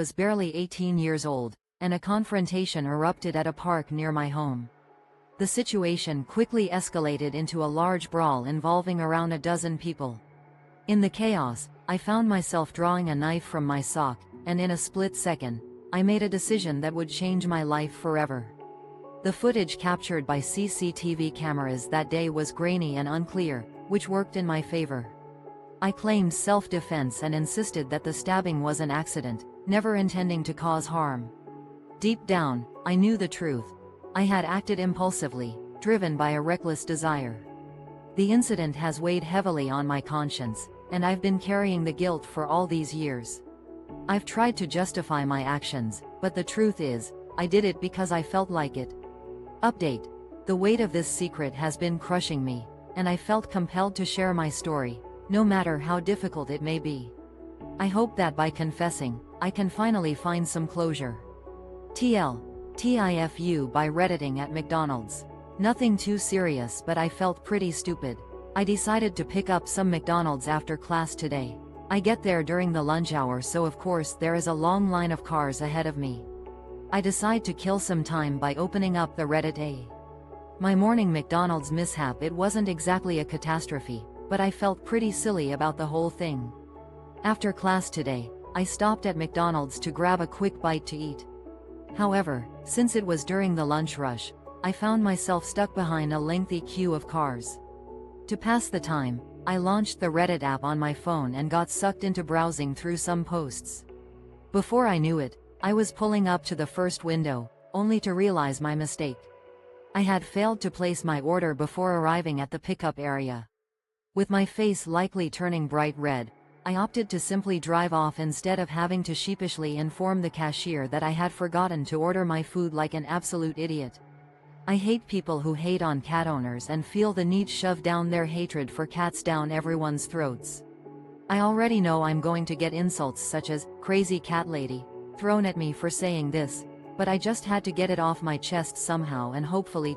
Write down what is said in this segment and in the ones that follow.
was barely 18 years old, and a confrontation erupted at a park near my home. The situation quickly escalated into a large brawl involving around a dozen people. In the chaos, I found myself drawing a knife from my sock, and in a split second, I made a decision that would change my life forever. The footage captured by CCTV cameras that day was grainy and unclear, which worked in my favor. I claimed self-defense and insisted that the stabbing was an accident, never intending to cause harm. Deep down, I knew the truth. I had acted impulsively, driven by a reckless desire. The incident has weighed heavily on my conscience, and I've been carrying the guilt for all these years. I've tried to justify my actions, but the truth is, I did it because I felt like it. Update. The weight of this secret has been crushing me, and I felt compelled to share my story, no matter how difficult it may be. I hope that by confessing, I can finally find some closure. TIFU by Redditing at McDonald's. Nothing too serious, but I felt pretty stupid. I decided to pick up some McDonald's after class today. I get there during the lunch hour, so of course there is a long line of cars ahead of me. I decide to kill some time by opening up the Reddit A. My morning McDonald's mishap, it wasn't exactly a catastrophe, but I felt pretty silly about the whole thing. After class today, I stopped at McDonald's to grab a quick bite to eat. However, since it was during the lunch rush, I found myself stuck behind a lengthy queue of cars. To pass the time, I launched the Reddit app on my phone and got sucked into browsing through some posts. Before I knew it, I was pulling up to the first window, only to realize my mistake. I had failed to place my order before arriving at the pickup area. With my face likely turning bright red, I opted to simply drive off instead of having to sheepishly inform the cashier that I had forgotten to order my food like an absolute idiot. I hate people who hate on cat owners and feel the need shoved down their hatred for cats down everyone's throats. I already know I'm going to get insults such as "crazy cat lady" thrown at me for saying this, but I just had to get it off my chest somehow, and hopefully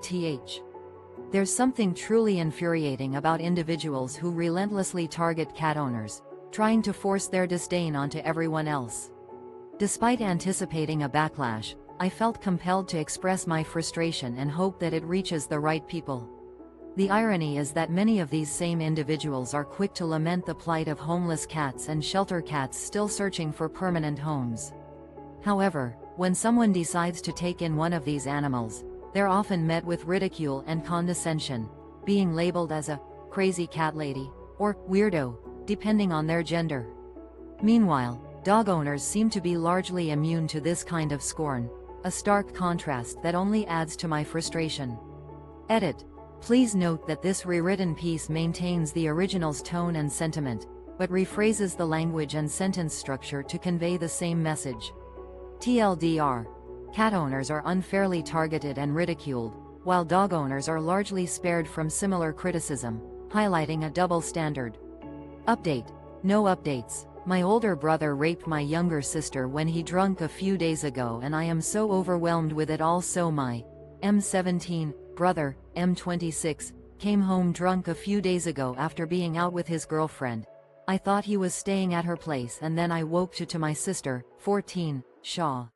There's something truly infuriating about individuals who relentlessly target cat owners, trying to force their disdain onto everyone else. Despite anticipating a backlash, I felt compelled to express my frustration and hope that it reaches the right people. The irony is that many of these same individuals are quick to lament the plight of homeless cats and shelter cats still searching for permanent homes. However, when someone decides to take in one of these animals, they're often met with ridicule and condescension, being labeled as a "crazy cat lady" or "weirdo," depending on their gender. Meanwhile, dog owners seem to be largely immune to this kind of scorn, a stark contrast that only adds to my frustration. Edit. Please note that this rewritten piece maintains the original's tone and sentiment, but rephrases the language and sentence structure to convey the same message. TLDR. Cat owners are unfairly targeted and ridiculed, while dog owners are largely spared from similar criticism, highlighting a double standard. Update. No updates. My older brother raped my younger sister when he drunk a few days ago, and I am so overwhelmed with it all. So my M17 brother, M26, came home drunk a few days ago after being out with his girlfriend. I thought he was staying at her place, and then I woke to my sister, 14, Shaw.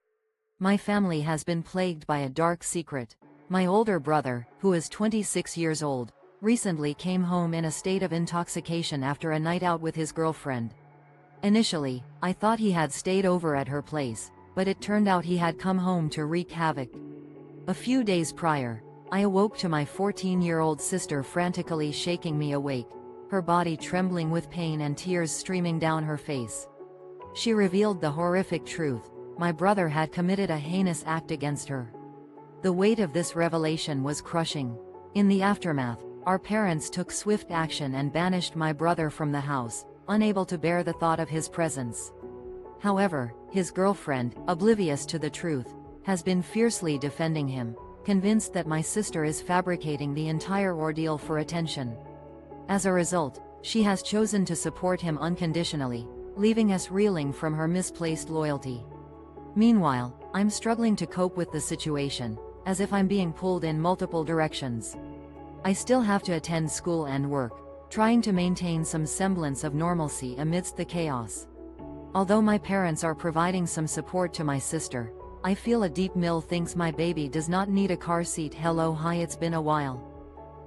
My family has been plagued by a dark secret. My older brother, who is 26 years old, recently came home in a state of intoxication after a night out with his girlfriend. Initially, I thought he had stayed over at her place, but it turned out he had come home to wreak havoc. A few days prior, I awoke to my 14-year-old sister frantically shaking me awake, her body trembling with pain and tears streaming down her face. She revealed the horrific truth: my brother had committed a heinous act against her. The weight of this revelation was crushing. In the aftermath, our parents took swift action and banished my brother from the house, unable to bear the thought of his presence. However, his girlfriend, oblivious to the truth, has been fiercely defending him, convinced that my sister is fabricating the entire ordeal for attention. As a result, she has chosen to support him unconditionally, leaving us reeling from her misplaced loyalty. Meanwhile, I'm struggling to cope with the situation, as if I'm being pulled in multiple directions. I still have to attend school and work, trying to maintain some semblance of normalcy amidst the chaos. Although my parents are providing some support to my sister, I feel a deep Mill thinks my baby does not need a car seat. Hello, hi, it's been a while.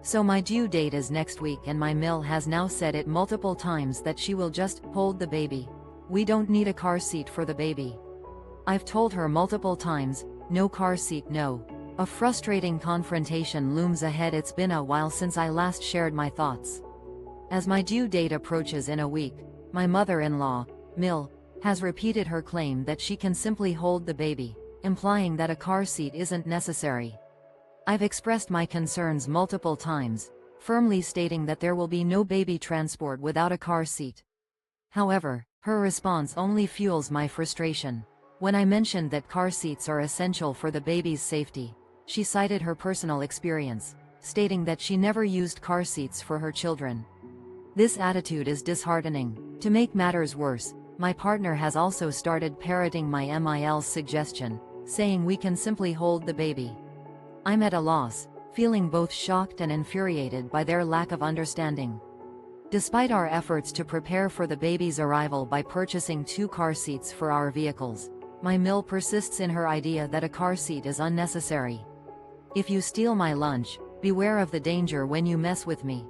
So my due date is next week and my Mill has now said it multiple times that she will just hold the baby. We don't need a car seat for the baby. I've told her multiple times, no car seat, no. A frustrating confrontation looms ahead. It's been a while since I last shared my thoughts. As my due date approaches in a week, my mother-in-law, Mill, has repeated her claim that she can simply hold the baby, implying that a car seat isn't necessary. I've expressed my concerns multiple times, firmly stating that there will be no baby transport without a car seat. However, her response only fuels my frustration. When I mentioned that car seats are essential for the baby's safety, she cited her personal experience, stating that she never used car seats for her children. This attitude is disheartening. To make matters worse, my partner has also started parroting my MIL's suggestion, saying we can simply hold the baby. I'm at a loss, feeling both shocked and infuriated by their lack of understanding. Despite our efforts to prepare for the baby's arrival by purchasing 2 car seats for our vehicles, my Mill persists in her idea that a car seat is unnecessary. If you steal my lunch, beware of the danger when you mess with me.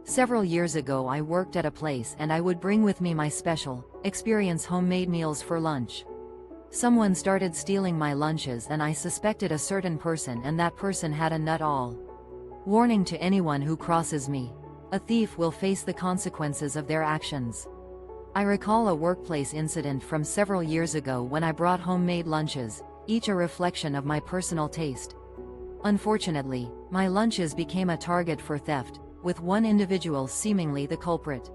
Several years ago I worked at a place and I would bring with me my special experience homemade meals for lunch. Someone started stealing my lunches and I suspected a certain person, and that person had a nut all. Warning to anyone who crosses me. A thief will face the consequences of their actions. I recall a workplace incident from several years ago when I brought homemade lunches, each a reflection of my personal taste. Unfortunately, my lunches became a target for theft, with one individual seemingly the culprit.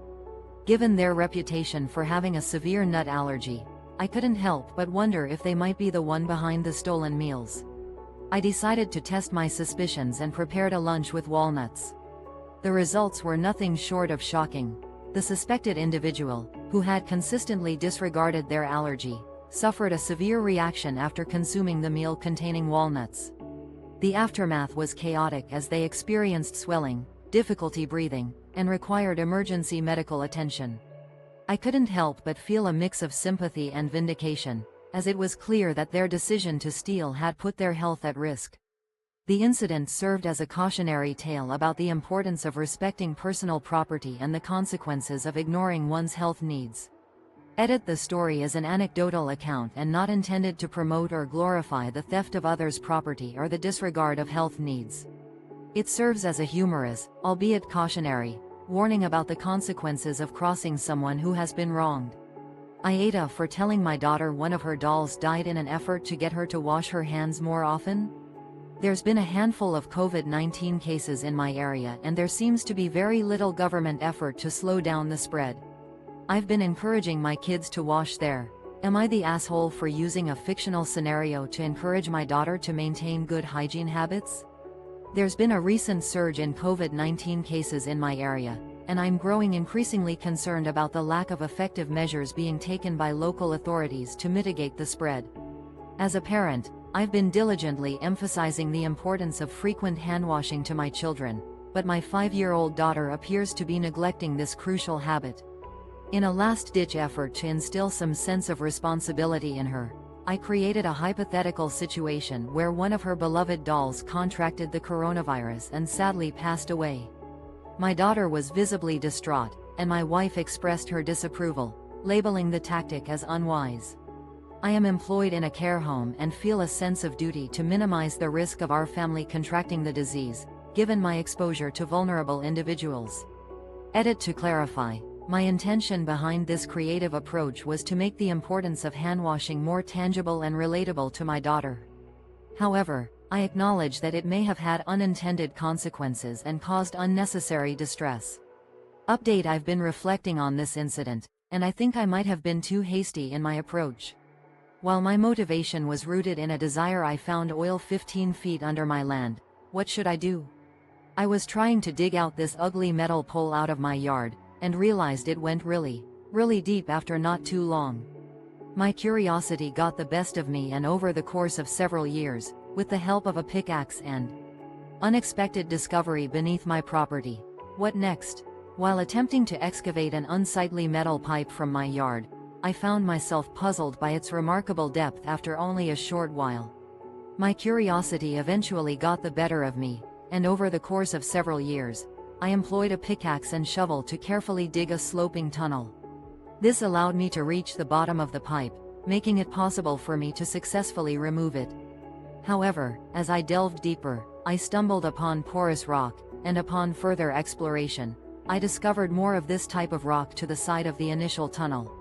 Given their reputation for having a severe nut allergy, I couldn't help but wonder if they might be the one behind the stolen meals. I decided to test my suspicions and prepared a lunch with walnuts. The results were nothing short of shocking. The suspected individual, who had consistently disregarded their allergy, suffered a severe reaction after consuming the meal containing walnuts. The aftermath was chaotic as they experienced swelling, difficulty breathing, and required emergency medical attention. I couldn't help but feel a mix of sympathy and vindication, as it was clear that their decision to steal had put their health at risk. The incident served as a cautionary tale about the importance of respecting personal property and the consequences of ignoring one's health needs. The story is an anecdotal account and not intended to promote or glorify the theft of others' property or the disregard of health needs. It serves as a humorous, albeit cautionary, warning about the consequences of crossing someone who has been wronged. AITA for telling my daughter one of her dolls died in an effort to get her to wash her hands more often. There's been a handful of COVID-19 cases in my area and there seems to be very little government effort to slow down the spread. I've been encouraging my kids to wash their. Am I the asshole for using a fictional scenario to encourage my daughter to maintain good hygiene habits? There's been a recent surge in COVID-19 cases in my area, and I'm growing increasingly concerned about the lack of effective measures being taken by local authorities to mitigate the spread. As a parent, I've been diligently emphasizing the importance of frequent hand-washing to my children, but my 5-year-old daughter appears to be neglecting this crucial habit. In a last-ditch effort to instill some sense of responsibility in her, I created a hypothetical situation where one of her beloved dolls contracted the coronavirus and sadly passed away. My daughter was visibly distraught, and my wife expressed her disapproval, labeling the tactic as unwise. I am employed in a care home and feel a sense of duty to minimize the risk of our family contracting the disease, given my exposure to vulnerable individuals. To clarify, my intention behind this creative approach was to make the importance of hand-washing more tangible and relatable to my daughter. However, I acknowledge that it may have had unintended consequences and caused unnecessary distress. I've been reflecting on this incident, and I think I might have been too hasty in my approach. While my motivation was rooted in a desire, I found oil 15 feet under my land. What should I do? I was trying to dig out this ugly metal pole out of my yard, and realized it went really deep after not too long. My curiosity got the best of me, and over the course of several years, with the help of a pickaxe and unexpected discovery beneath my property. What next? While attempting to excavate an unsightly metal pipe from my yard, I found myself puzzled by its remarkable depth after only a short while. My curiosity eventually got the better of me, and over the course of several years, I employed a pickaxe and shovel to carefully dig a sloping tunnel. This allowed me to reach the bottom of the pipe, making it possible for me to successfully remove it. However, as I delved deeper, I stumbled upon porous rock, and upon further exploration, I discovered more of this type of rock to the side of the initial tunnel.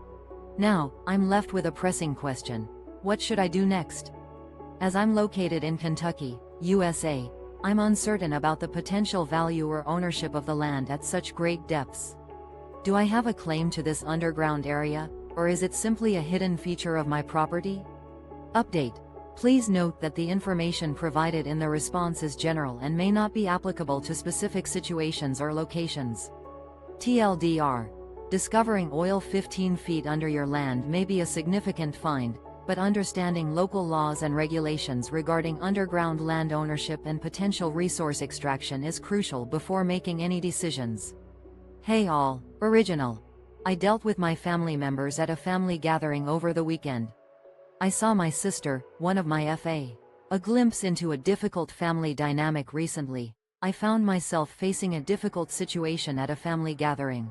Now, I'm left with a pressing question. What should I do next? As I'm located in Kentucky, USA, I'm uncertain about the potential value or ownership of the land at such great depths. Do I have a claim to this underground area, or is it simply a hidden feature of my property? Update. Please note that the information provided in the response is general and may not be applicable to specific situations or locations. TLDR. Discovering oil 15 feet under your land may be a significant find, but understanding local laws and regulations regarding underground land ownership and potential resource extraction is crucial before making any decisions. Hey all, original. I dealt with my family members at a family gathering over the weekend. I saw my sister, one of my FA. A glimpse into a difficult family dynamic recently. I found myself facing a difficult situation at a family gathering.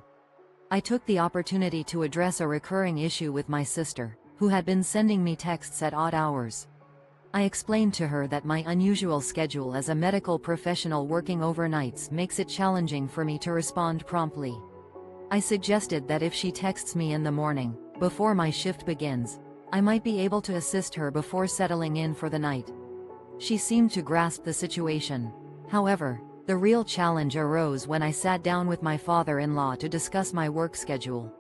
I took the opportunity to address a recurring issue with my sister, who had been sending me texts at odd hours. I explained to her that my unusual schedule as a medical professional working overnights makes it challenging for me to respond promptly. I suggested that if she texts me in the morning, before my shift begins, I might be able to assist her before settling in for the night. She seemed to grasp the situation. However, the real challenge arose when I sat down with my father-in-law to discuss my work schedule.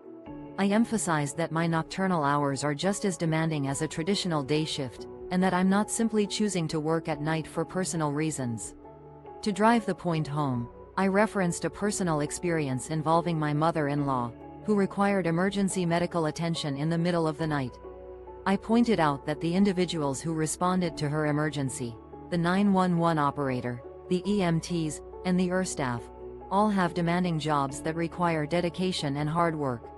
I emphasized that my nocturnal hours are just as demanding as a traditional day shift, and that I'm not simply choosing to work at night for personal reasons. To drive the point home, I referenced a personal experience involving my mother-in-law, who required emergency medical attention in the middle of the night. I pointed out that the individuals who responded to her emergency, the 911 operator, the EMTs, and the staff, all have demanding jobs that require dedication and hard work.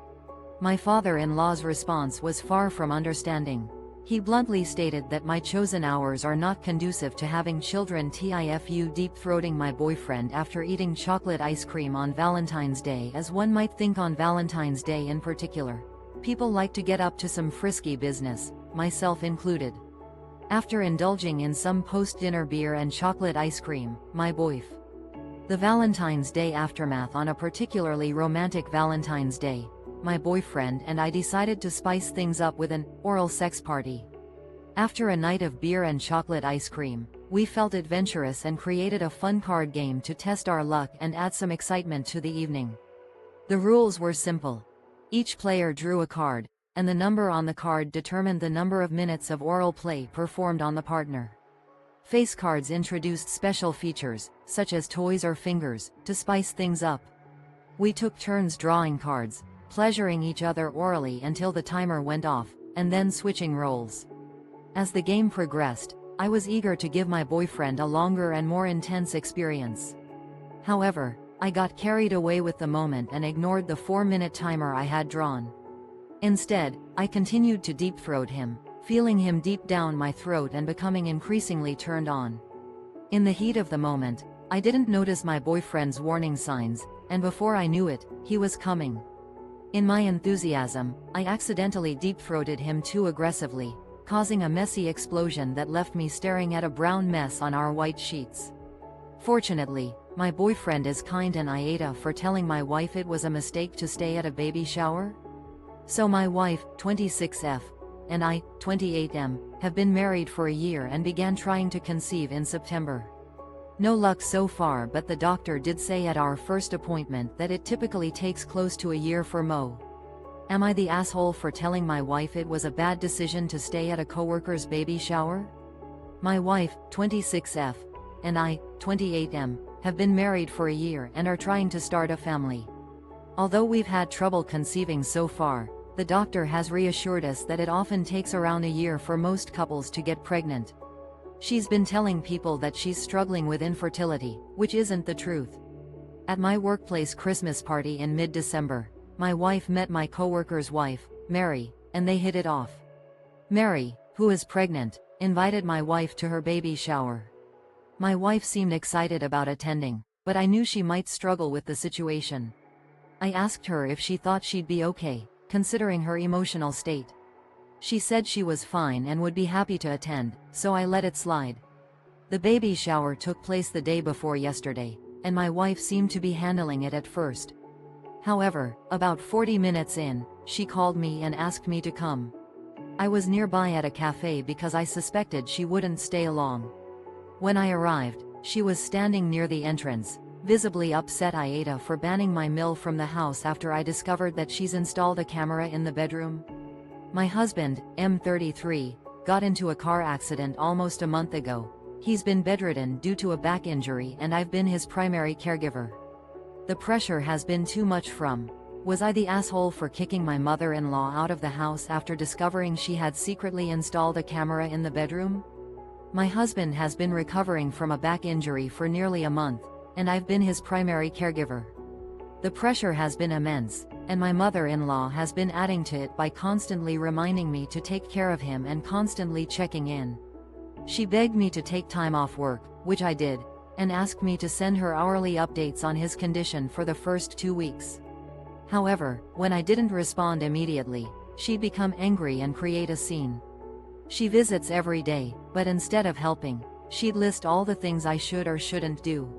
My father-in-law's response was far from understanding. He bluntly stated that my chosen hours are not conducive to having children. Tifu deep-throating my boyfriend after eating chocolate ice cream on Valentine's Day. As one might think, on Valentine's Day in particular, people like to get up to some frisky business, myself included. After indulging in some post-dinner beer and chocolate ice cream, my boyf. The Valentine's Day aftermath. On a particularly romantic Valentine's Day, my boyfriend and I decided to spice things up with an oral sex party. After a night of beer and chocolate ice cream, we felt adventurous and created a fun card game to test our luck and add some excitement to the evening. The rules were simple. Each player drew a card, and the number on the card determined the number of minutes of oral play performed on the partner. Face cards introduced special features, such as toys or fingers, to spice things up. We took turns drawing cards, pleasuring each other orally until the timer went off, and then switching roles. As the game progressed, I was eager to give my boyfriend a longer and more intense experience. However, I got carried away with the moment and ignored the 4-minute timer I had drawn. Instead, I continued to deep-throat him, feeling him deep down my throat and becoming increasingly turned on. In the heat of the moment, I didn't notice my boyfriend's warning signs, and before I knew it, he was coming. In my enthusiasm, I accidentally deep-throated him too aggressively, causing a messy explosion that left me staring at a brown mess on our white sheets. Fortunately, my boyfriend is kind and AITA for telling my wife it was a mistake to stay at a baby shower. So my wife, 26F, and I, 28M, have been married for a year and began trying to conceive in September. No luck so far, but the doctor did say at our first appointment that it typically takes close to a year for Mo. Am I the asshole for telling my wife it was a bad decision to stay at a coworker's baby shower? My wife, 26F, and I, 28M, have been married for a year and are trying to start a family. Although we've had trouble conceiving so far, the doctor has reassured us that it often takes around a year for most couples to get pregnant. She's been telling people that she's struggling with infertility, which isn't the truth. At my workplace Christmas party in mid-December, my wife met my coworker's wife, Mary, and they hit it off. Mary, who is pregnant, invited my wife to her baby shower. My wife seemed excited about attending, but I knew she might struggle with the situation. I asked her if she thought she'd be okay, considering her emotional state. She said she was fine and would be happy to attend, so I let it slide. The baby shower took place the day before yesterday, and my wife seemed to be handling it at first. However, about 40 minutes in, she called me and asked me to come. I was nearby at a cafe because I suspected she wouldn't stay long. When I arrived, she was standing near the entrance, visibly upset AITA for banning my mill from the house after I discovered that she's installed a camera in the bedroom. My husband, M33, got into a car accident almost a month ago. He's been bedridden due to a back injury and I've been his primary caregiver. The pressure has been too much from. Was I the asshole for kicking my mother-in-law out of the house after discovering she had secretly installed a camera in the bedroom? My husband has been recovering from a back injury for nearly a month, and I've been his primary caregiver. The pressure has been immense, and my mother-in-law has been adding to it by constantly reminding me to take care of him and constantly checking in. She begged me to take time off work, which I did, and asked me to send her hourly updates on his condition for the first 2 weeks. However, when I didn't respond immediately, she'd become angry and create a scene. She visits every day, but instead of helping, she'd list all the things I should or shouldn't do.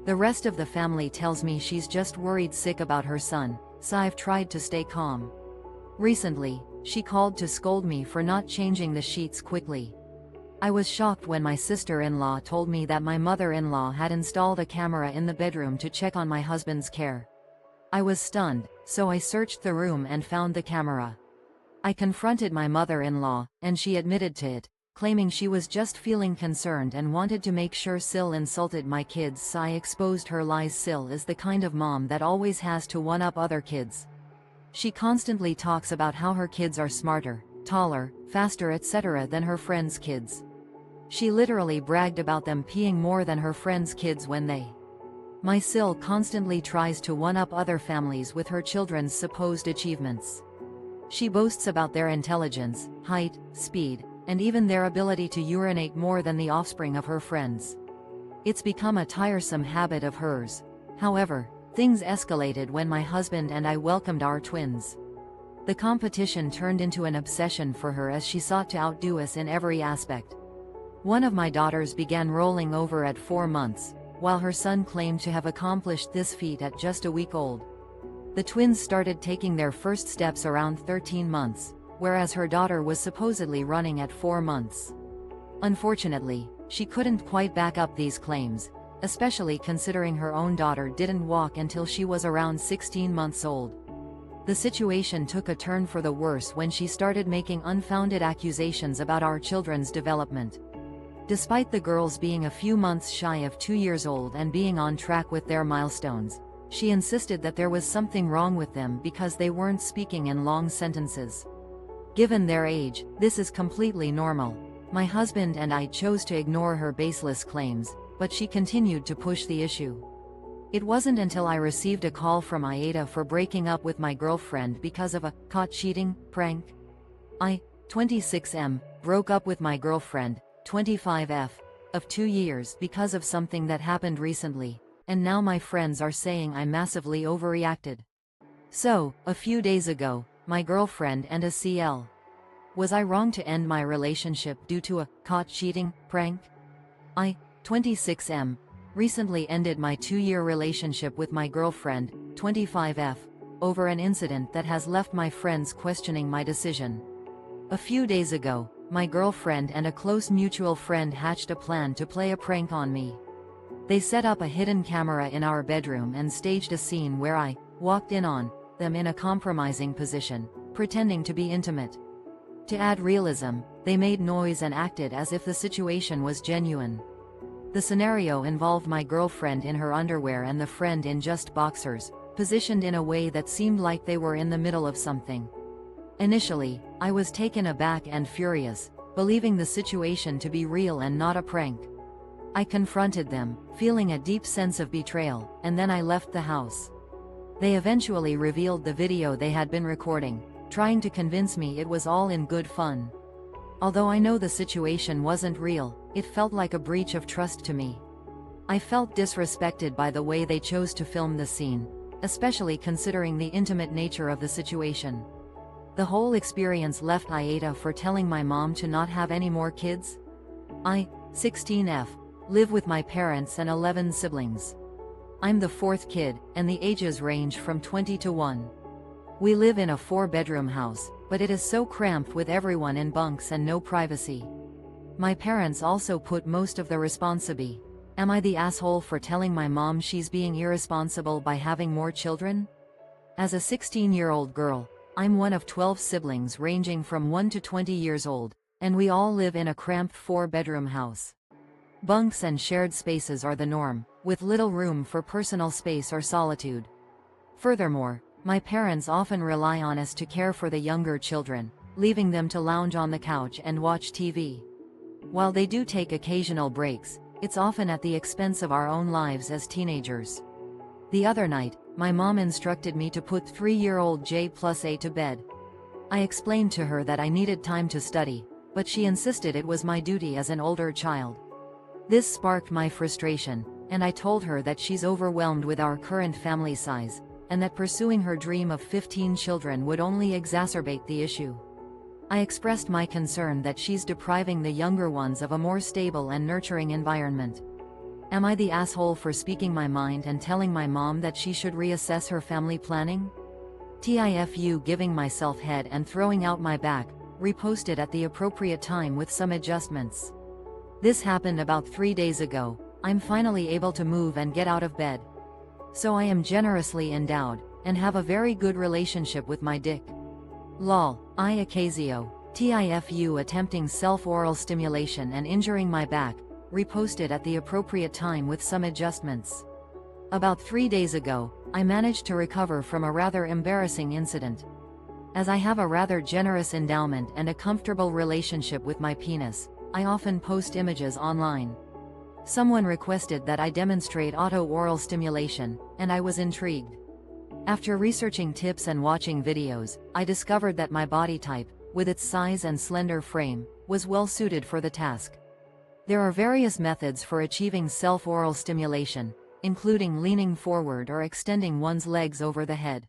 The rest of the family tells me she's just worried sick about her son, so I've tried to stay calm. Recently, she called to scold me for not changing the sheets quickly. I was shocked when my sister-in-law told me that my mother-in-law had installed a camera in the bedroom to check on my husband's care. I was stunned, so I searched the room and found the camera. I confronted my mother-in-law, and she admitted to it, claiming she was just feeling concerned and wanted to make sure Sil insulted my kids, so I exposed her lies. Sil is the kind of mom that always has to one-up other kids. She constantly talks about how her kids are smarter, taller, faster, etc. than her friends' kids. She literally bragged about them peeing more than her friends' kids when they. My Sil constantly tries to one-up other families with her children's supposed achievements. She boasts about their intelligence, height, speed, and even their ability to urinate more than the offspring of her friends. It's become a tiresome habit of hers. However, things escalated when my husband and I welcomed our twins. The competition turned into an obsession for her as she sought to outdo us in every aspect. One of my daughters began rolling over at 4 months, while her son claimed to have accomplished this feat at just a week old. The twins started taking their first steps around 13 months, whereas her daughter was supposedly running at 4 months. Unfortunately, she couldn't quite back up these claims, especially considering her own daughter didn't walk until she was around 16 months old. The situation took a turn for the worse when she started making unfounded accusations about our children's development. Despite the girls being a few months shy of 2 years old and being on track with their milestones, she insisted that there was something wrong with them because they weren't speaking in long sentences. Given their age, this is completely normal. My husband and I chose to ignore her baseless claims, but she continued to push the issue. It wasn't until I received a call from AITA for breaking up with my girlfriend because of a caught cheating prank. I, 26M, broke up with my girlfriend, 25F, of 2 years because of something that happened recently, and now my friends are saying I massively overreacted. So, a few days ago, my girlfriend and a CL. Was I wrong to end my relationship due to a caught cheating prank? I, 26M, recently ended my 2-year relationship with my girlfriend, 25F, over an incident that has left my friends questioning my decision. A few days ago, my girlfriend and a close mutual friend hatched a plan to play a prank on me. They set up a hidden camera in our bedroom and staged a scene where I walked in on them in a compromising position, pretending to be intimate. To add realism, they made noise and acted as if the situation was genuine. The scenario involved my girlfriend in her underwear and the friend in just boxers, positioned in a way that seemed like they were in the middle of something. Initially, I was taken aback and furious, believing the situation to be real and not a prank. I confronted them, feeling a deep sense of betrayal, and then I left the house. They eventually revealed the video they had been recording, trying to convince me it was all in good fun. Although I know the situation wasn't real, it felt like a breach of trust to me. I felt disrespected by the way they chose to film the scene, especially considering the intimate nature of the situation. The whole experience left AITA for telling my mom to not have any more kids. I, 16F, live with my parents and 11 siblings. I'm the fourth kid, and the ages range from 20 to 1. We live in a 4-bedroom house, but it is so cramped with everyone in bunks and no privacy. My parents also put most of the responsibility. Am I the asshole for telling my mom she's being irresponsible by having more children? As a 16-year-old girl, I'm one of 12 siblings ranging from 1 to 20 years old, and we all live in a cramped 4-bedroom house. Bunks and shared spaces are the norm, with little room for personal space or solitude. Furthermore, my parents often rely on us to care for the younger children, leaving them to lounge on the couch and watch TV. While they do take occasional breaks, it's often at the expense of our own lives as teenagers. The other night, my mom instructed me to put 3-year-old J+A to bed. I explained to her that I needed time to study, but she insisted it was my duty as an older child. This sparked my frustration, and I told her that she's overwhelmed with our current family size, and that pursuing her dream of 15 children would only exacerbate the issue. I expressed my concern that she's depriving the younger ones of a more stable and nurturing environment. Am I the asshole for speaking my mind and telling my mom that she should reassess her family planning? TIFU giving myself head and throwing out my back, reposted at the appropriate time with some adjustments. This happened about 3 days ago. I'm finally able to move and get out of bed. So I am generously endowed, and have a very good relationship with my dick. Lol, I Ocasio, TIFU attempting self-oral stimulation and injuring my back, reposted at the appropriate time with some adjustments. About 3 days ago, I managed to recover from a rather embarrassing incident. As I have a rather generous endowment and a comfortable relationship with my penis, I often post images online. Someone requested that I demonstrate auto-oral stimulation, and I was intrigued. After researching tips and watching videos, I discovered that my body type, with its size and slender frame, was well suited for the task. There are various methods for achieving self-oral stimulation, including leaning forward or extending one's legs over the head.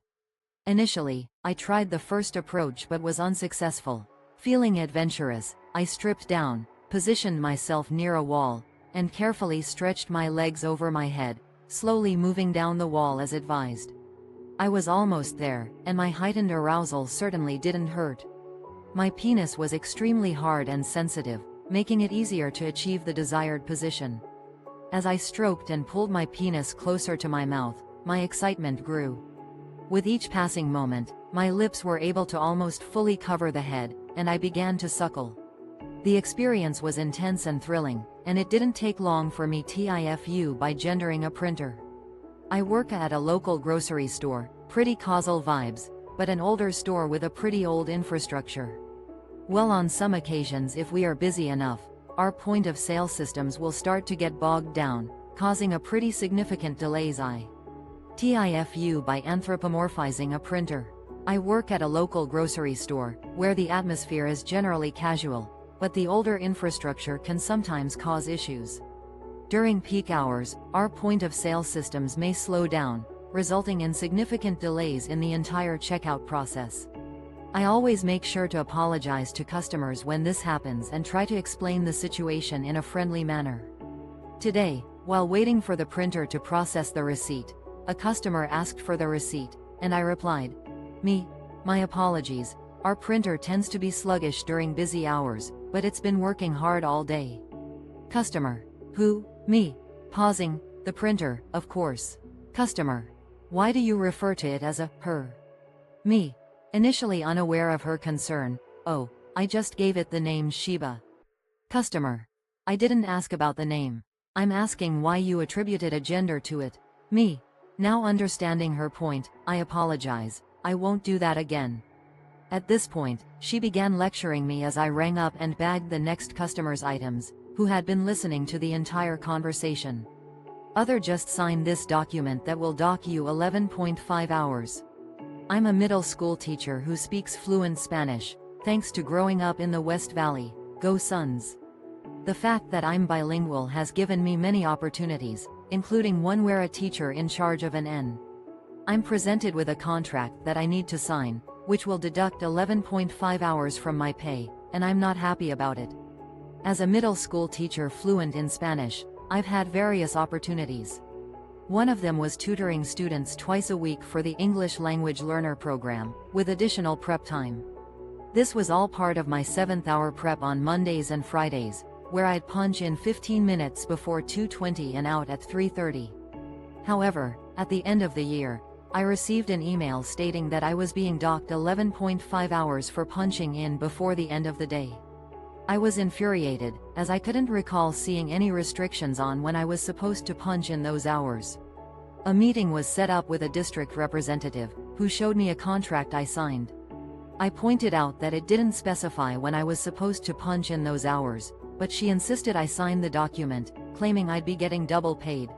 Initially, I tried the first approach but was unsuccessful. Feeling adventurous, I stripped down, positioned myself near a wall, and carefully stretched my legs over my head, slowly moving down the wall as advised. I was almost there, and my heightened arousal certainly didn't hurt. My penis was extremely hard and sensitive, making it easier to achieve the desired position. As I stroked and pulled my penis closer to my mouth, my excitement grew. With each passing moment, my lips were able to almost fully cover the head, and I began to suckle. The experience was intense and thrilling, and it didn't take long for me TIFU by gendering a printer. I work at a local grocery store, pretty causal vibes, but an older store with a pretty old infrastructure. Well, on some occasions, if we are busy enough, our point of sale systems will start to get bogged down, causing a pretty significant delays. I TIFU by anthropomorphizing a printer. I work at a local grocery store, where the atmosphere is generally casual, but the older infrastructure can sometimes cause issues. During peak hours, our point-of-sale systems may slow down, resulting in significant delays in the entire checkout process. I always make sure to apologize to customers when this happens and try to explain the situation in a friendly manner. Today, while waiting for the printer to process the receipt, a customer asked for the receipt, and I replied, My apologies, our printer tends to be sluggish during busy hours, but it's been working hard all day. Customer. Who? Me. Pausing, the printer, of course. Customer. Why do you refer to it as a her? Me. Initially unaware of her concern. Oh, I just gave it the name Sheba. Customer. I didn't ask about the name. I'm asking why you attributed a gender to it. Me. Now understanding her point, I apologize. I won't do that again. At this point, she began lecturing me as I rang up and bagged the next customer's items, who had been listening to the entire conversation. Other just sign this document that will dock you 11.5 hours. I'm a middle school teacher who speaks fluent Spanish, thanks to growing up in the West Valley. Go Suns! The fact that I'm bilingual has given me many opportunities, including one where a teacher in charge of an N. I'm presented with a contract that I need to sign, which will deduct 11.5 hours from my pay, and I'm not happy about it. As a middle school teacher fluent in Spanish, I've had various opportunities. One of them was tutoring students twice a week for the English Language Learner program, with additional prep time. This was all part of my 7th-hour prep on Mondays and Fridays, where I'd punch in 15 minutes before 2:20 and out at 3:30. However, at the end of the year, I received an email stating that I was being docked 11.5 hours for punching in before the end of the day. I was infuriated, as I couldn't recall seeing any restrictions on when I was supposed to punch in those hours. A meeting was set up with a district representative, who showed me a contract I signed. I pointed out that it didn't specify when I was supposed to punch in those hours, but she insisted I sign the document, claiming I'd be getting double paid.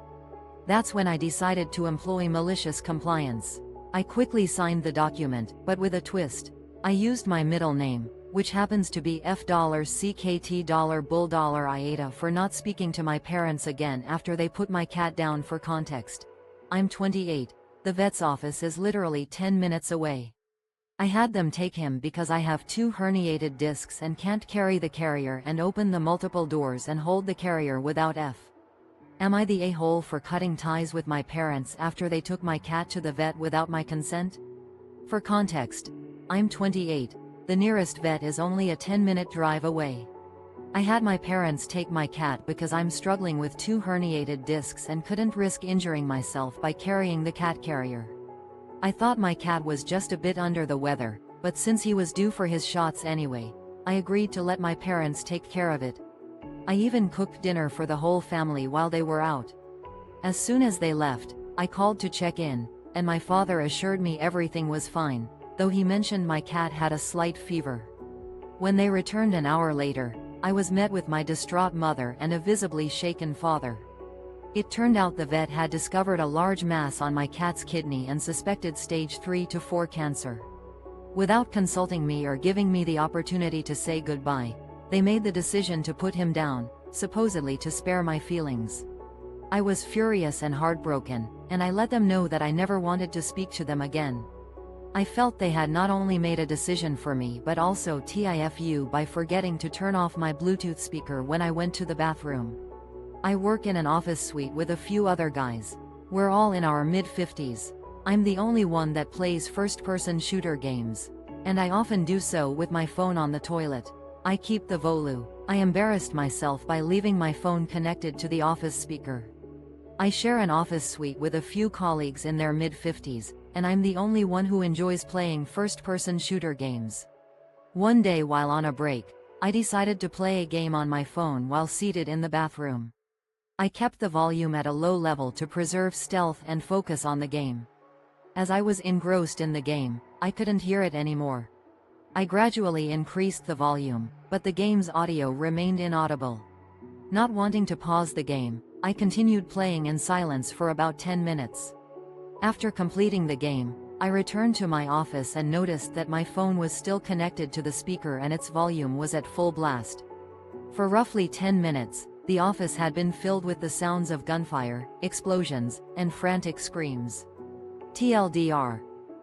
That's when I decided to employ malicious compliance. I quickly signed the document, but with a twist. I used my middle name, which happens to be $CKT $bull AITA, for not speaking to my parents again after they put my cat down. For context, I'm 28. The vet's office is literally 10 minutes away. I had them take him because I have 2 herniated discs and can't carry the carrier and open the multiple doors and hold the carrier without F. Am I the a-hole for cutting ties with my parents after they took my cat to the vet without my consent? For context, I'm 28. The nearest vet is only a 10-minute drive away. I had my parents take my cat because I'm struggling with 2 herniated discs and couldn't risk injuring myself by carrying the cat carrier. I thought my cat was just a bit under the weather, but since he was due for his shots anyway, I agreed to let my parents take care of it. I even cooked dinner for the whole family while they were out. As soon as they left, I called to check in, and my father assured me everything was fine, though he mentioned my cat had a slight fever. When they returned an hour later, I was met with my distraught mother and a visibly shaken father. It turned out the vet had discovered a large mass on my cat's kidney and suspected stage 3 to 4 cancer. Without consulting me or giving me the opportunity to say goodbye, they made the decision to put him down, supposedly to spare my feelings. I was furious and heartbroken, and I let them know that I never wanted to speak to them again. I felt they had not only made a decision for me but also TIFU by forgetting to turn off my Bluetooth speaker when I went to the bathroom. I work in an office suite with a few other guys. We're all in our mid-50s. I'm the only one that plays first-person shooter games. And I often do so with my phone on the toilet. I keep the volume. I embarrassed myself by leaving my phone connected to the office speaker. I share an office suite with a few colleagues in their mid-50s, and I'm the only one who enjoys playing first-person shooter games. One day while on a break, I decided to play a game on my phone while seated in the bathroom. I kept the volume at a low level to preserve stealth and focus on the game. As I was engrossed in the game, I couldn't hear it anymore. I gradually increased the volume, but the game's audio remained inaudible. Not wanting to pause the game, I continued playing in silence for about 10 minutes. After completing the game, I returned to my office and noticed that my phone was still connected to the speaker and its volume was at full blast. For roughly 10 minutes, the office had been filled with the sounds of gunfire, explosions, and frantic screams. TLDR.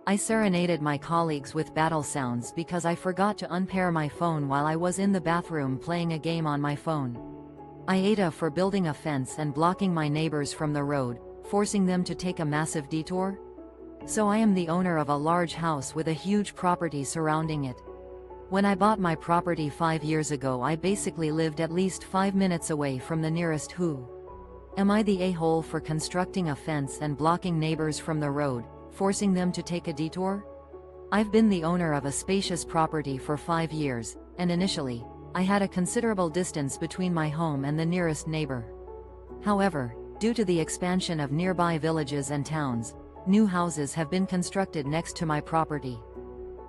I serenaded my colleagues with battle sounds because I forgot to unpair my phone while I was in the bathroom playing a game on my phone. AITA for building a fence and blocking my neighbors from the road, forcing them to take a massive detour? So I am the owner of a large house with a huge property surrounding it. When I bought my property 5 years ago, I basically lived at least 5 minutes away from the nearest who. Am I the a-hole for constructing a fence and blocking neighbors from the road, forcing them to take a detour? I've been the owner of a spacious property for 5 years, and initially, I had a considerable distance between my home and the nearest neighbor. However, due to the expansion of nearby villages and towns, new houses have been constructed next to my property.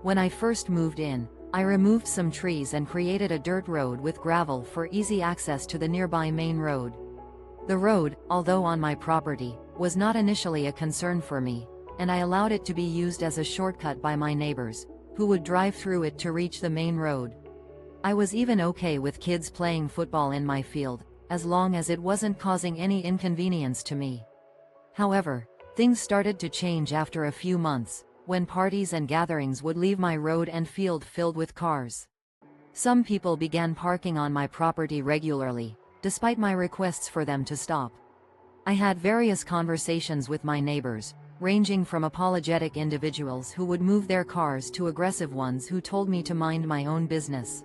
When I first moved in, I removed some trees and created a dirt road with gravel for easy access to the nearby main road. The road, although on my property, was not initially a concern for me. and I allowed it to be used as a shortcut by my neighbors, who would drive through it to reach the main road. I was even okay with kids playing football in my field, as long as it wasn't causing any inconvenience to me. However, things started to change after a few months, when parties and gatherings would leave my road and field filled with cars. Some people began parking on my property regularly, despite my requests for them to stop. I had various conversations with my neighbors, ranging from apologetic individuals who would move their cars to aggressive ones who told me to mind my own business.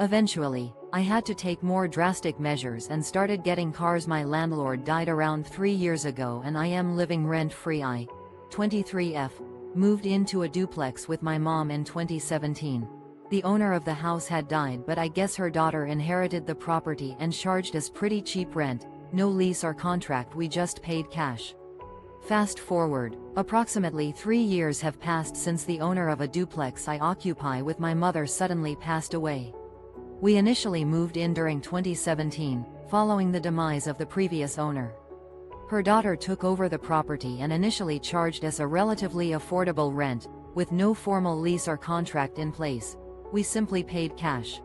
Eventually, I had to take more drastic measures and started getting cars. My landlord died around 3 years ago and I am living rent-free. I, 23F, moved into a duplex with my mom in 2017. The owner of the house had died, but I guess her daughter inherited the property and charged us pretty cheap rent, no lease or contract, we just paid cash. Fast forward, approximately 3 years have passed since the owner of a duplex I occupy with my mother suddenly passed away. We initially moved in during 2017, following the demise of the previous owner. Her daughter took over the property and initially charged us a relatively affordable rent, with no formal lease or contract in place. We simply paid cash.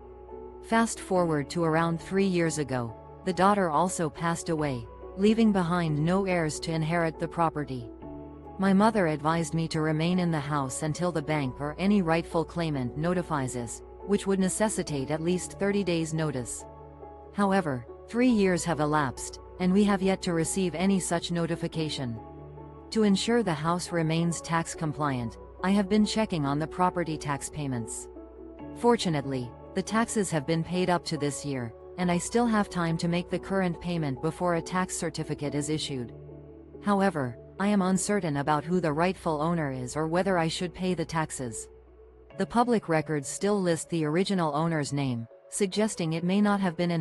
Fast forward to around 3 years ago, the daughter also passed away, leaving behind no heirs to inherit the property. My mother advised me to remain in the house until the bank or any rightful claimant notifies us, which would necessitate at least 30 days' notice. However, 3 years have elapsed, and we have yet to receive any such notification. To ensure the house remains tax compliant, I have been checking on the property tax payments. Fortunately, the taxes have been paid up to this year, and I still have time to make the current payment before a tax certificate is issued. However, I am uncertain about who the rightful owner is or whether I should pay the taxes. The public records still list the original owner's name, suggesting it may not have been inherited.